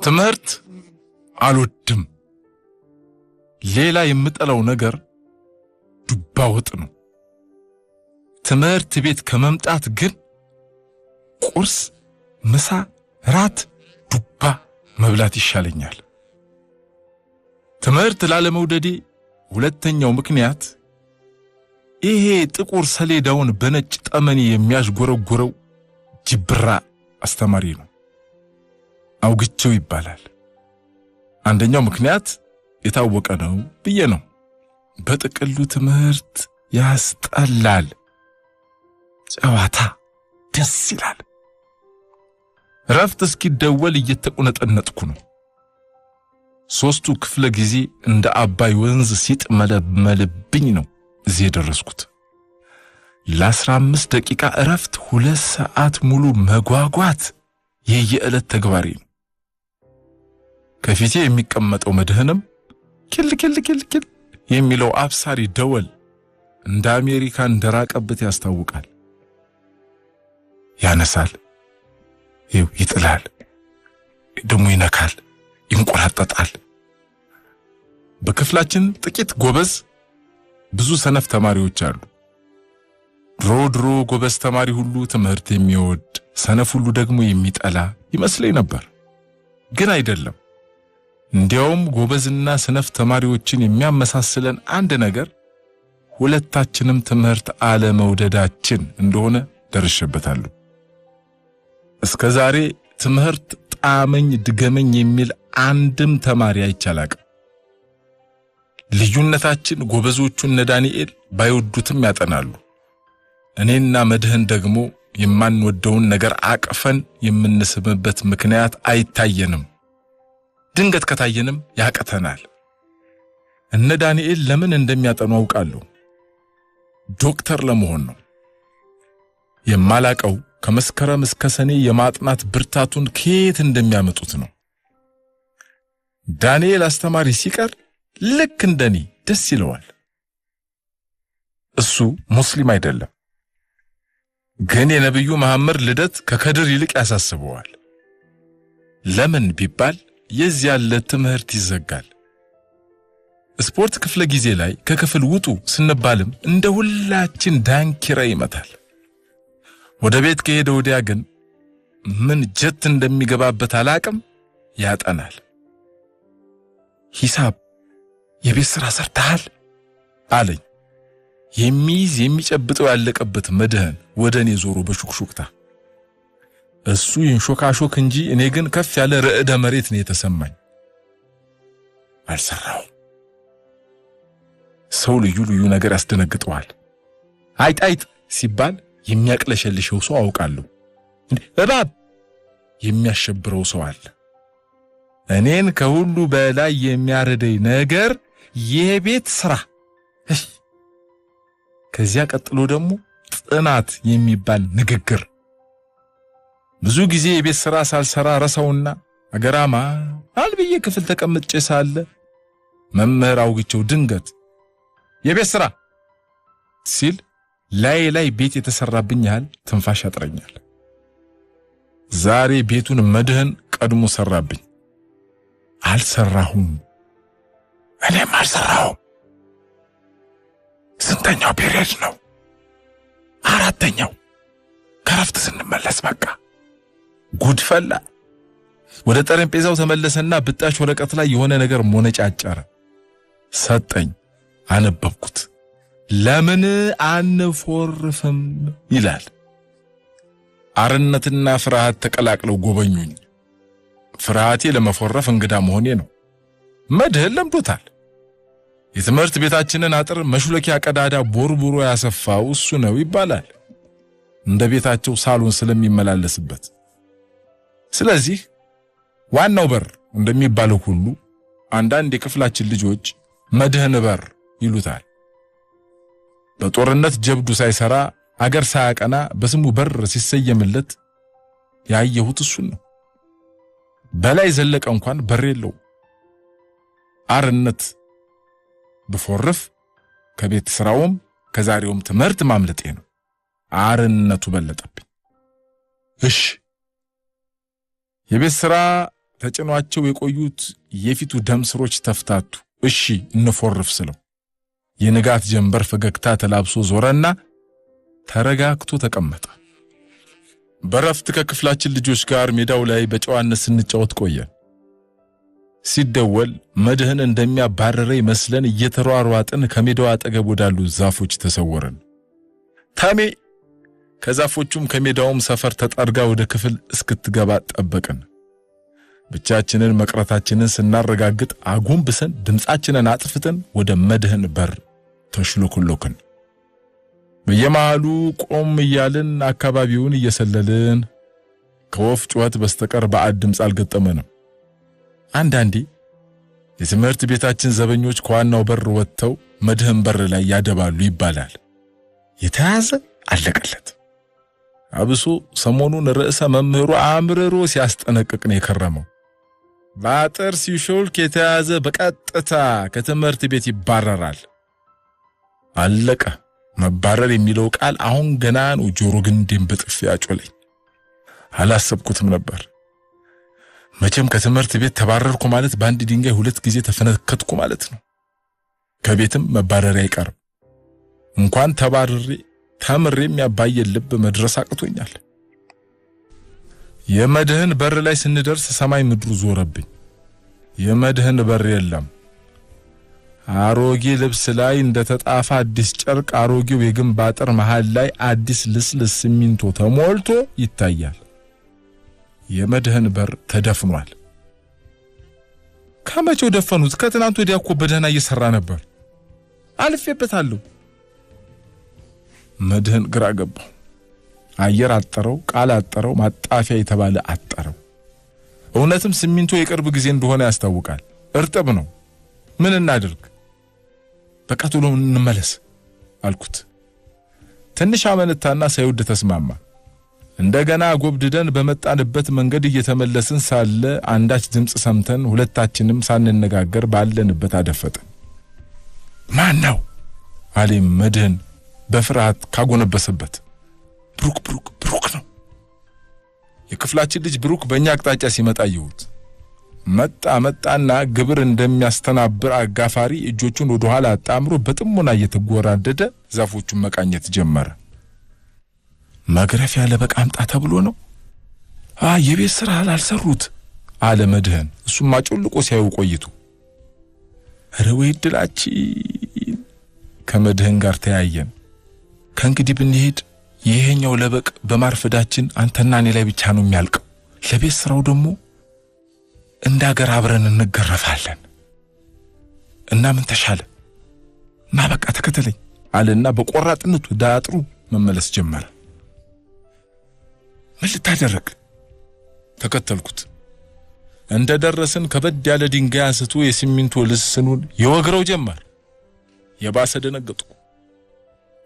ትምህርት አልወድም። ሌላ የምጠላው ነገር ዱባ ወጥ ነው። ትምህርት ቤት ከመምጣት ግን ቁርስ፣ ምሳ፣ ራት ዱባ መብላት ይሻለኛል። ትምህርት ላለመውደዴ ሁለተኛው ምክንያት ይሄ ጥቁር ሰሌዳውን በነጭ ጠመኔ የሚያሽጎረጉረው ጅብራ አስተማሪ ነው። አውግቸው ይባላል። አንደኛው ምክንያት የታወቀ ነው ብዬ ነው። በጥቅሉ ትምህርት ያስጠላል። ጨዋታ ደስ ይላል። ረፍት እስኪደወል እየተቆነጠነጥኩ ነው። 3ቱ ክፍለ ጊዜ እንደ አባይ ወንዝ ሲጥመለመልብኝ ነው እዚህ የደረስኩት። ለ15 ደቂቃ ረፍት 2 ሰዓት ሙሉ መጓጓት የየዕለት ተግባሬ ነው። ከፊቴ የሚቀመጠው መድህንም ኪል የሚለው አብሳሪ ደወል እንደ አሜሪካ እንደራቀበት ያስታውቃል። ያነሳል፣ ይጥላል፣ ደሞ ይነካል፣ ይንቆራጠጣል። በክፍላችን ጥቂት ጎበዝ፣ ብዙ ሰነፍ ተማሪዎች አሉ። ድሮ ጎበዝ ተማሪ ሁሉ ትምህርት የሚወድ ሰነፍ ሁሉ ደግሞ የሚጠላ ይመስለኝ ነበር። ግን አይደለም። እንዲያውም ጎበዝና ሰነፍ ተማሪዎችን የሚያመሳስለን አንድ ነገር ሁለታችንም ትምህርት አለመውደዳችን እንደሆነ ደርሼበታለሁ። እስከዛሬ ትምህርት ጣመኝ ድገመኝ የሚል አንድም ተማሪ አይቻላቅም። ልዩነታችን ጎበዞቹ እነ ዳንኤል ባይወዱትም ያጠናሉ። እኔና መድህን ደግሞ የማንወደውን ነገር አቅፈን የምንስምበት ምክንያት አይታየንም። ድንገት ከታየንም ያቀተናል። እነ ዳንኤል ለምን እንደሚያጠኑ አውቃለሁ። ዶክተር ለመሆን ነው። የማላቀው ከመስከረም እስከ ሰኔ የማጥናት ብርታቱን ከየት እንደሚያመጡት ነው። ዳንኤል አስተማሪ ሲቀር ልክ እንደኔ ደስ ይለዋል። እሱ ሙስሊም አይደለም፣ ግን የነብዩ መሐመድ ልደት ከከድር ይልቅ ያሳስበዋል። ለምን ቢባል የዚያ ለትምህርት ይዘጋል። ስፖርት ክፍለ ጊዜ ላይ ከክፍል ውጡ ስንባልም እንደ ሁላችን ዳንኪራ ይመታል። ወደ ቤት ከሄደ ወዲያ ግን ምን ጀት እንደሚገባበት አላቅም ያጠናል። ሂሳብ የቤት ሥራ ሰርተሃል አለኝ። የሚይዝ የሚጨብጠው ያለቀበት መድህን ወደኔ ዞሮ በሹክሹክታ። እሱ ይንሾካሾክ እንጂ እኔ ግን ከፍ ያለ ርዕደ መሬት ነው የተሰማኝ። አልሰራውም። ሰው ልዩ ነገር ያስደነግጠዋል። አይጣይጥ ሲባል የሚያቅለሸልሸው ሰው አውቃለሁ። እባብ የሚያሸብረው ሰው አለ። እኔን ከሁሉ በላይ የሚያረደኝ ነገር የቤት ሥራ። ከዚያ ቀጥሎ ደግሞ ጥናት የሚባል ንግግር። ብዙ ጊዜ የቤት ሥራ ሳልሰራ ረሳውና አገራማ አልብዬ ክፍል ተቀምጬ ሳለ መምህር አውግቸው ድንገት የቤት ሥራ ሲል ላይ ቤት የተሰራብኝ ያህል ትንፋሽ ያጥረኛል። ዛሬ ቤቱን መድህን ቀድሞ ሰራብኝ። አልሰራሁም። እኔም አልሰራሁም። ስንተኛው ፔሪየድ ነው? 4ኛው። ከረፍት ስንመለስ በቃ ጉድፈላ። ወደ ጠረጴዛው ተመለሰና ብጣሽ ወረቀት ላይ የሆነ ነገር ሞነጫጨረ። ሰጠኝ። አነበብኩት። ለምን አንፎርፍም ይላል። አርነትና ፍርሃት ተቀላቅለው ጎበኙኝ። ፍርሃቴ ለመፎረፍ እንግዳ መሆኔ ነው። መድህን ለምዶታል። የትምህርት ቤታችንን አጥር መሹለኪያ ቀዳዳ ቦርቡሮ ያሰፋው እሱ ነው ይባላል፣ እንደ ቤታቸው ሳሎን ስለሚመላለስበት። ስለዚህ ዋናው በር እንደሚባለው ሁሉ አንዳንድ የክፍላችን ልጆች መድህን በር ይሉታል። በጦርነት ጀብዱ ሳይሰራ አገር ሳያቀና በስሙ በር ሲሰየምለት ያየሁት እሱን ነው። በላይ ዘለቀ እንኳን በር የለው። አርነት ብፎርፍ ከቤት ስራውም ከዛሬውም ትምህርት ማምለጤ ነው። አርነቱ በለጠብኝ። እሺ የቤት ስራ ተጭኗቸው የቆዩት የፊቱ ደም ስሮች ተፍታቱ። እሺ እንፎርፍ ስለው የንጋት ጀንበር ፈገግታ ተላብሶ ዞረና ተረጋግቶ ተቀመጠ። በረፍት ከክፍላችን ልጆች ጋር ሜዳው ላይ በጨዋነት ስንጫወት ቆየን። ሲደወል መድህን እንደሚያባረረኝ መስለን እየተሯሯጥን ከሜዳው አጠገብ ወዳሉ ዛፎች ተሰወርን። ታሜ ከዛፎቹም ከሜዳውም ሰፈር ተጠርጋ ወደ ክፍል እስክትገባ ጠበቅን። ብቻችንን መቅረታችንን ስናረጋግጥ አጎንብሰን ድምጻችንን አጥፍተን ወደ መድህን በር ተሽሎክሎክን። በየመሃሉ ቆም እያልን አካባቢውን እየሰለልን ከወፍ ጩኸት በስተቀር ባዕድ ድምጽ አልገጠመንም። አንዳንዴ የትምህርት ቤታችን ዘበኞች ከዋናው በር ወጥተው መድህን በር ላይ ያደባሉ ይባላል። የተያዘ አለቀለት። አብሶ ሰሞኑን ርዕሰ መምህሩ አምርሮ ሲያስጠነቅቅ ነው የከረመው። በአጥር ሲሾልክ የተያዘ በቀጥታ ከትምህርት ቤት ይባረራል። አለቀ። መባረር የሚለው ቃል አሁን ገና ነው ጆሮ ግንዴን በጥፊ ያጮለኝ። አላሰብኩትም ነበር። መቼም ከትምህርት ቤት ተባረርኩ ማለት በአንድ ድንጋይ ሁለት ጊዜ ተፈነከትኩ ማለት ነው። ከቤትም መባረር አይቀርም። እንኳን ተባረሬ ተምሬም ያባየን ልብ መድረስ አቅቶኛል። የመድህን በር ላይ ስንደርስ ሰማይ ምድሩ ዞረብኝ። የመድህን በር የለም። አሮጌ ልብስ ላይ እንደተጣፋ አዲስ ጨርቅ አሮጌው የግንብ አጥር መሃል ላይ አዲስ ልስልስ ሲሚንቶ ተሞልቶ ይታያል። የመድህን በር ተደፍኗል። ከመቼው ደፈኑት? ከትናንት ወዲያ እኮ በደህና እየሰራ ነበር። አልፌበታለሁ። መድህን ግራ ገባው። አየር አጠረው፣ ቃል አጠረው፣ ማጣፊያ የተባለ አጠረው። እውነትም ሲሚንቶ የቅርብ ጊዜ እንደሆነ ያስታውቃል። እርጥብ ነው። ምን እናድርግ? በቃ ቶሎ እንመለስ አልኩት። ትንሽ አመነታና ሳይወድ ተስማማ። እንደገና ጎብድደን በመጣንበት መንገድ እየተመለስን ሳለ አንዳች ድምጽ ሰምተን ሁለታችንም ሳንነጋገር ባለንበት አደፈጠን። ማን ነው አለኝ መድህን በፍርሃት ካጎነበሰበት። ብሩክ ነው። የክፍላችን ልጅ ብሩክ በእኛ አቅጣጫ ሲመጣ ይሁት መጣና ግብር እንደሚያስተናብር አጋፋሪ እጆቹን ወደ ኋላ አጣምሮ በጥሞና እየተጎራደደ ዛፎቹን መቃኘት ጀመረ። መግረፊያ ለበቃምጣ ተብሎ ነው። የቤት ስራ አልሰሩት አለ መድህን። እሱም ማጮልቆ ሲያዩ ቆይቱ። ኧረ ወይ ድላችን ከመድህን ጋር ተያየን። ከእንግዲህ ብንሄድ ይሄኛው ለበቅ በማርፈዳችን አንተና እኔ ላይ ብቻ ነው የሚያልቀው። ለቤት ስራው ደግሞ እንዳገር አብረን እንገረፋለን። እና ምን ተሻለ? ና በቃ ተከተለኝ አለና በቆራጥነቱ ዳጥሩ መመለስ ጀመረ። ምን ልታደርግ? ተከተልኩት። እንደደረስን ከበድ ያለ ድንጋይ አንስቶ የሲሚንቶ ልስኑን ይወግረው ጀመር። የባሰ ደነገጥኩ።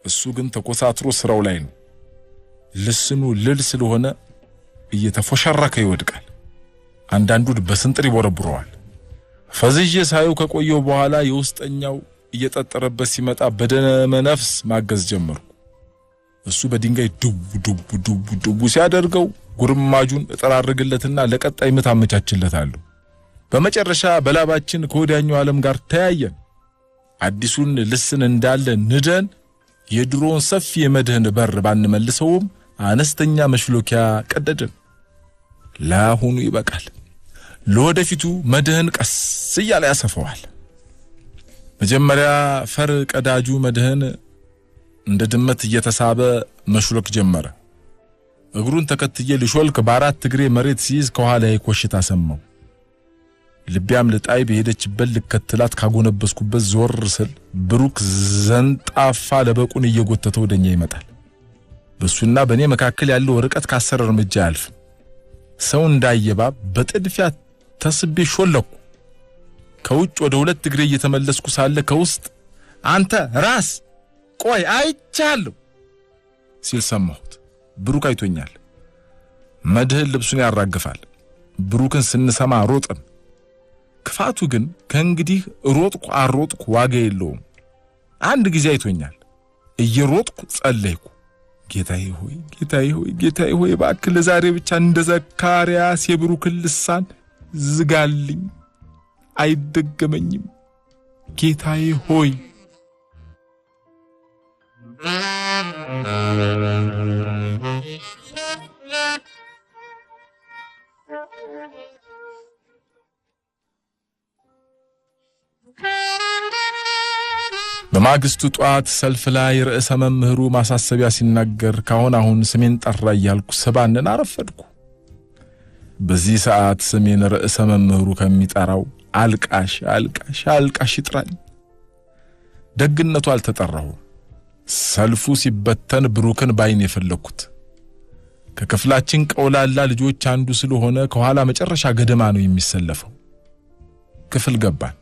እሱ ግን ተኮሳትሮ ስራው ላይ ነው። ልስኑ ልል ስለሆነ እየተፎሸረከ ይወድቃል። አንዳንዱ በስንጥር ይቦረብረዋል። ፈዝዤ ሳየው ከቆየው በኋላ የውስጠኛው እየጠጠረበት ሲመጣ በደመ ነፍስ ማገዝ ጀመርኩ። እሱ በድንጋይ ዱብ ሲያደርገው ጉርማጁን እጠራርግለትና ለቀጣይ ምት አመቻችለታለሁ። በመጨረሻ በላባችን ከወዲያኛው ዓለም ጋር ተያየን። አዲሱን ልስን እንዳለ ንደን የድሮውን ሰፊ የመድህን በር ባንመልሰውም አነስተኛ መሽሎኪያ ቀደድን። ለአሁኑ ይበቃል። ለወደፊቱ መድህን ቀስ እያለ ያሰፋዋል። መጀመሪያ ፈር ቀዳጁ መድህን እንደ ድመት እየተሳበ መሽሎክ ጀመረ። እግሩን ተከትዬ ልሾልክ በአራት እግሬ መሬት ሲይዝ ከኋላ ኮሽታ ሰማው። ልቢያም ልጣይ በሄደችበት ልከተላት ካጎነበስኩበት ዞር ስል ብሩክ ዘንጣፋ ለበቁን እየጎተተ ወደኛ ይመጣል። በሱና በኔ መካከል ያለው ርቀት ከ10 እርምጃ ያልፍ። ሰው እንዳየባ በጥድፊያ ተስቤ ሾለኩ። ከውጭ ወደ ሁለት እግሬ እየተመለስኩ ሳለ ከውስጥ አንተ ራስ ቆይ አይቻለሁ ሲል ሰማሁት። ብሩክ አይቶኛል። መድህን ልብሱን ያራግፋል። ብሩክን ስንሰማ ሮጥን። ክፋቱ ግን ከእንግዲህ ሮጥኩ አሮጥኩ ዋጋ የለውም። አንድ ጊዜ አይቶኛል። እየሮጥኩ ጸለይኩ። ጌታዬ ሆይ እባክህ ለዛሬ ብቻ እንደ ዘካርያስ የብሩክን ልሳን ዝጋልኝ፣ አይደገመኝም ጌታዬ ሆይ። በማግስቱ ጧት ሰልፍ ላይ ርዕሰ መምህሩ ማሳሰቢያ ሲናገር ካሁን ስሜን ጠራ እያልኩ ሰባንን አረፈድኩ። በዚህ ሰዓት ስሜን ርዕሰ መምህሩ ከሚጠራው አልቃሽ ይጥራኝ። ደግነቱ አልተጠራሁም። ሰልፉ ሲበተን ብሩክን ባይን የፈለኩት ከክፍላችን ቀውላላ ልጆች አንዱ ስለሆነ ከኋላ መጨረሻ ገደማ ነው የሚሰለፈው። ክፍል ገባን።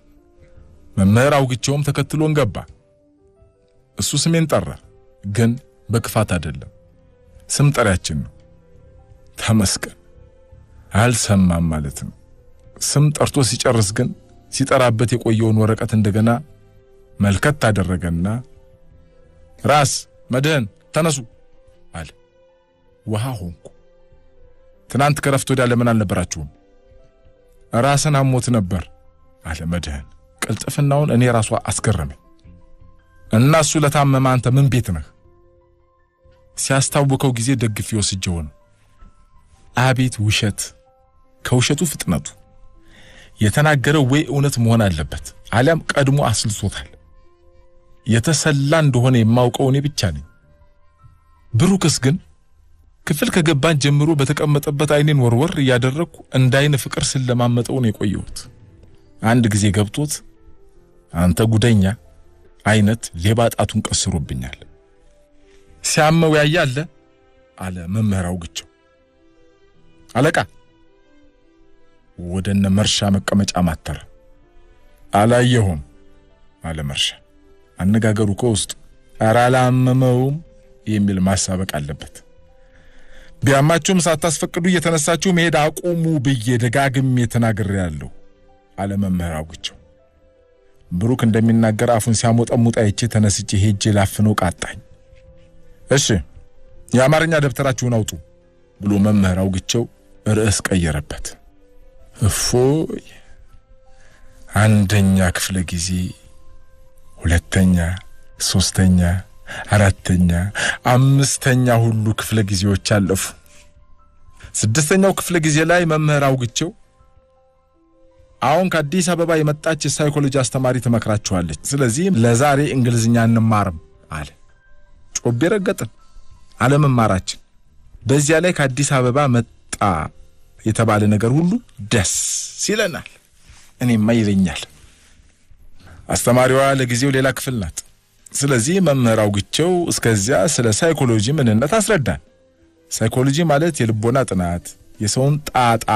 መምህር አውግቸውም ተከትሎን ገባ። እሱ ስሜን ጠራ፣ ግን በክፋት አይደለም። ስም ጠሪያችን ነው። ተመስገን አልሰማም ማለት ነው። ስም ጠርቶ ሲጨርስ ግን ሲጠራበት የቆየውን ወረቀት እንደገና መልከት አደረገና ራስ መድህን ተነሱ አለ። ውሃ ሆንኩ። ትናንት ከረፍት ወዲያ ለምን አልነበራችሁም? ራስን አሞት ነበር አለ መድህን። ቅልጥፍናውን እኔ ራሷ አስገረመኝ። እና እሱ ለታመመ አንተ ምን ቤት ነህ? ሲያስታውቀው ጊዜ ደግፍ ይወስጀው ነው። አቤት ውሸት! ከውሸቱ ፍጥነቱ የተናገረው ወይ እውነት መሆን አለበት አሊያም ቀድሞ አስልቶታል። የተሰላ እንደሆነ የማውቀው እኔ ብቻ ነኝ። ብሩክስ ግን ክፍል ከገባን ጀምሮ በተቀመጠበት አይኔን ወርወር እያደረኩ እንዳይነ ፍቅር ስለማመጠው ነው የቆየሁት። አንድ ጊዜ ገብቶት አንተ ጉደኛ አይነት ሌባ ጣቱን ቀስሮብኛል። ሲያመው ያያለ አለ መምህር አውግቸው። አለቃ ወደነ መርሻ መቀመጫ ማተረ። አላየሁም አለ መርሻ። አነጋገሩ ከውስጥ አራላመመውም የሚል ማሳበቅ አለበት። ቢያማችሁም ሳታስፈቅዱ እየተነሳችሁ መሄድ አቁሙ ብዬ ደጋግሜ ተናግሬያለሁ አለ መምህር አውግቸው። ብሩክ እንደሚናገር አፉን ሲያሞጠሙጥ አይቼ ተነስቼ ሄጄ ላፍነው ቃጣኝ። እሺ የአማርኛ ደብተራችሁን አውጡ ብሎ መምህር አውግቸው ርዕስ ቀየረበት። እፎይ አንደኛ ክፍለ ጊዜ፣ ሁለተኛ፣ ሶስተኛ፣ አራተኛ፣ አምስተኛ ሁሉ ክፍለ ጊዜዎች አለፉ። ስድስተኛው ክፍለ ጊዜ ላይ መምህር አውግቸው አሁን ከአዲስ አበባ የመጣች ሳይኮሎጂ አስተማሪ ትመክራችኋለች። ስለዚህ ለዛሬ እንግሊዝኛ እንማርም አለ። ጮቤ ረገጥን አለመማራችን። በዚያ ላይ ከአዲስ አበባ መጣ የተባለ ነገር ሁሉ ደስ ይለናል። እኔማ ይለኛል። አስተማሪዋ ለጊዜው ሌላ ክፍል ናት። ስለዚህ መምህር አውግቸው እስከዚያ ስለ ሳይኮሎጂ ምንነት አስረዳን። ሳይኮሎጂ ማለት የልቦና ጥናት፣ የሰውን ጣጣ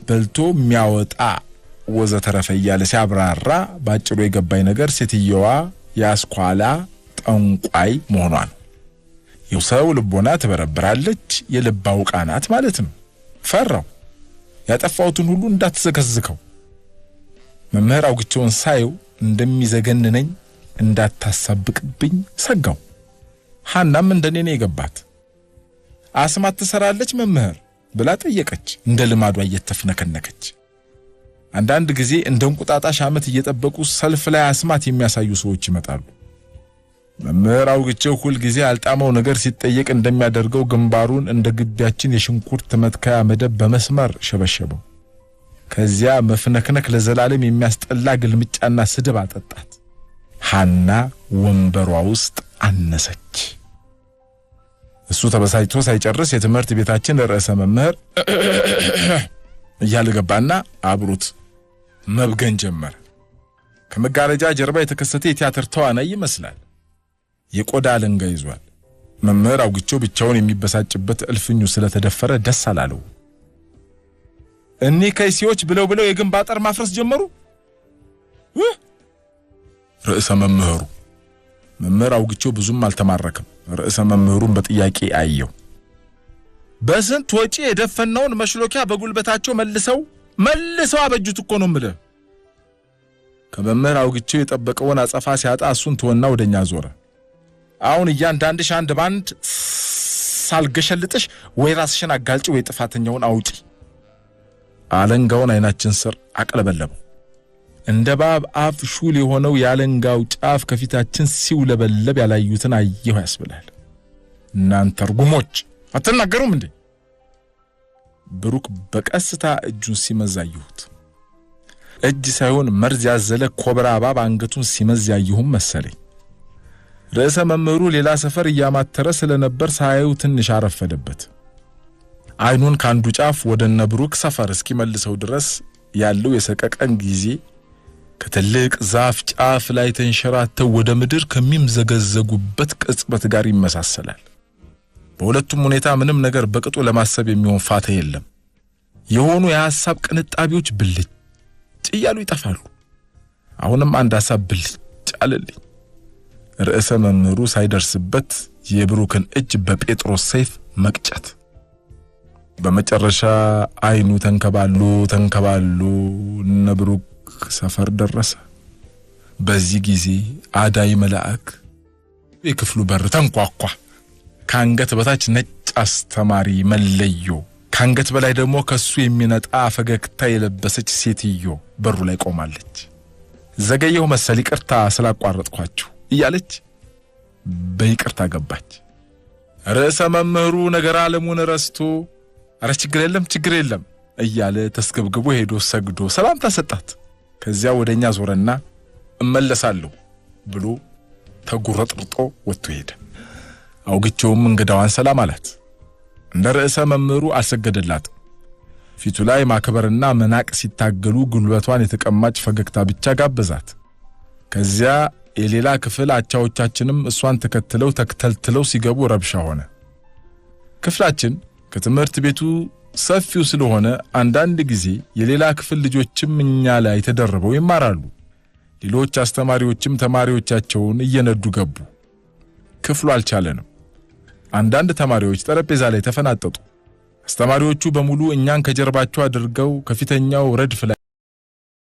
በልቶ የሚያወጣ ወዘተረፈ እያለ ሲያብራራ ባጭሩ የገባኝ ነገር ሴትየዋ ያስኳላ ጠንቋይ መሆኗ ነው። የሰው ልቦና ትበረብራለች፣ የልብ አውቃ ናት ማለት ነው። ፈራው። ያጠፋሁትን ሁሉ እንዳትዘከዝከው። መምህር አውግቸውን ሳየው እንደሚዘገንነኝ እንዳታሳብቅብኝ ሰጋው። ሐናም እንደኔ ነው የገባት። አስማት ትሰራለች መምህር ብላ ጠየቀች፣ እንደ ልማዷ እየተፍነከነከች። አንዳንድ ጊዜ እንደ እንቁጣጣሽ ዓመት እየጠበቁ ሰልፍ ላይ አስማት የሚያሳዩ ሰዎች ይመጣሉ። መምህር አውግቸው ሁል ጊዜ አልጣመው ነገር ሲጠየቅ እንደሚያደርገው ግንባሩን እንደ ግቢያችን የሽንኩርት መትከያ መደብ በመስመር ሸበሸበው። ከዚያ መፍነክነክ ለዘላለም የሚያስጠላ ግልምጫና ስድብ አጠጣት። ሐና ወንበሯ ውስጥ አነሰች። እሱ ተበሳጭቶ ሳይጨርስ የትምህርት ቤታችን ርዕሰ መምህር እያለ ገባና አብሮት መብገን ጀመረ። ከመጋረጃ ጀርባ የተከሰተ የቲያትር ተዋናይ ይመስላል። የቆዳ አለንጋ ይዟል። መምህር አውግቸው ብቻውን የሚበሳጭበት እልፍኙ ስለተደፈረ ደስ አላለው። እኔ ከይሲዎች ብለው የግንብ አጥር ማፍረስ ጀመሩ። ርዕሰ መምህሩ መምህር አውግቸው ብዙም አልተማረከም። ርዕሰ መምህሩን በጥያቄ አየው። በስንት ወጪ የደፈነውን መሽሎኪያ በጉልበታቸው መልሰው አበጁት እኮ ነው የምልህ። ከመምህር አውግቸው የጠበቀውን አጸፋ ሲያጣ እሱን ተወና ወደኛ ዞረ። አሁን እያንዳንድሽ አንድ ባንድ ሳልገሸልጥሽ ወይ ራስሽን አጋልጪ ወይ ጥፋተኛውን አውጪ አለንጋውን አይናችን ስር አቀለበለበው። እንደ ባብ አፍ ሹል የሆነው ያለንጋው ጫፍ ከፊታችን ሲውለበለብ ያላዩትን አየሁ ያስብላል። እናንተ ርጉሞች አትናገሩም እንዴ? ብሩክ በቀስታ እጁን ሲመዛዩት እጅ ሳይሆን መርዝ ያዘለ ኮብራ እባብ አንገቱን ሲመዛዩም መሰለኝ። ርዕሰ መምህሩ ሌላ ሰፈር እያማተረ ስለነበር ሳያዩ ትንሽ አረፈደበት። አይኑን ካንዱ ጫፍ ወደነ ብሩክ ሰፈር እስኪመልሰው ድረስ ያለው የሰቀቀን ጊዜ ከትልቅ ዛፍ ጫፍ ላይ ተንሸራተው ወደ ምድር ከሚምዘገዘጉበት ቅጽበት ጋር ይመሳሰላል። በሁለቱም ሁኔታ ምንም ነገር በቅጡ ለማሰብ የሚሆን ፋታ የለም። የሆኑ የሐሳብ ቅንጣቢዎች ብልጭ እያሉ ይጠፋሉ። አሁንም አንድ ሐሳብ ብልጭ አለልኝ። ርዕሰ መምህሩ ሳይደርስበት የብሩክን እጅ በጴጥሮስ ሰይፍ መቅጨት። በመጨረሻ አይኑ ተንከባሉ ነብሩክ ሰፈር ደረሰ። በዚህ ጊዜ አዳይ መልአክ የክፍሉ በር ተንኳኳ። ካንገት በታች ነጭ አስተማሪ መለዮ፣ ካንገት በላይ ደግሞ ከሱ የሚነጣ ፈገግታ የለበሰች ሴትዮ በሩ ላይ ቆማለች። ዘገየው መሰል ይቅርታ ስላቋረጥኳችሁ እያለች በይቅርታ ገባች። ርዕሰ መምህሩ ነገር ዓለሙን ረስቶ አረ ችግር የለም እያለ ተስገብግቦ ሄዶ ሰግዶ ሰላምታ ሰጣት። ከዚያ ወደኛ ዞረና እመለሳለሁ ብሎ ተጉረጥርጦ ወጥቶ ሄደ። አውግቸውም እንግዳዋን ሰላም አላት። እንደ ርዕሰ መምህሩ አልሰገደላትም። ፊቱ ላይ ማክበርና መናቅ ሲታገሉ ጉልበቷን የተቀማጭ ፈገግታ ብቻ ጋበዛት። ከዚያ የሌላ ክፍል አቻዎቻችንም እሷን ተከትለው ተከተልትለው ሲገቡ ረብሻ ሆነ። ክፍላችን ከትምህርት ቤቱ ሰፊው ስለሆነ አንዳንድ ጊዜ የሌላ ክፍል ልጆችም እኛ ላይ ተደርበው ይማራሉ። ሌሎች አስተማሪዎችም ተማሪዎቻቸውን እየነዱ ገቡ። ክፍሉ አልቻለንም። አንዳንድ ተማሪዎች ጠረጴዛ ላይ ተፈናጠጡ። አስተማሪዎቹ በሙሉ እኛን ከጀርባቸው አድርገው ከፊተኛው ረድፍ ላይ